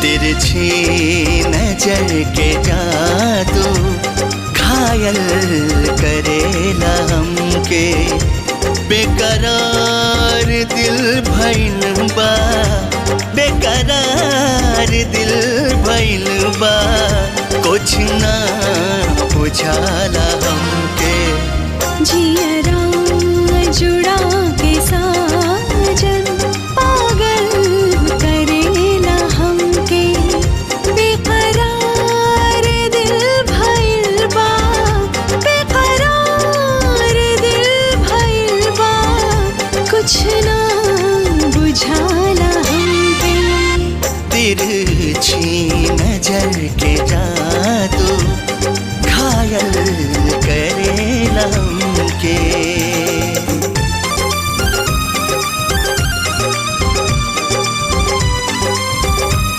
तिरछी नजर के जादू घायल करेला हमके। बेकरार दिल भइल बा, बेकरार दिल भइल बा, कुछ ना बुझाला हमके। जियरा जुड़ा के साजन पागल करेला हमके। बेकरार दिल भइल बा, बेकरार दिल भइल बा, कुछ ना बुझाला हमके। तिरछी नजर के जादू घायल करेला हमके।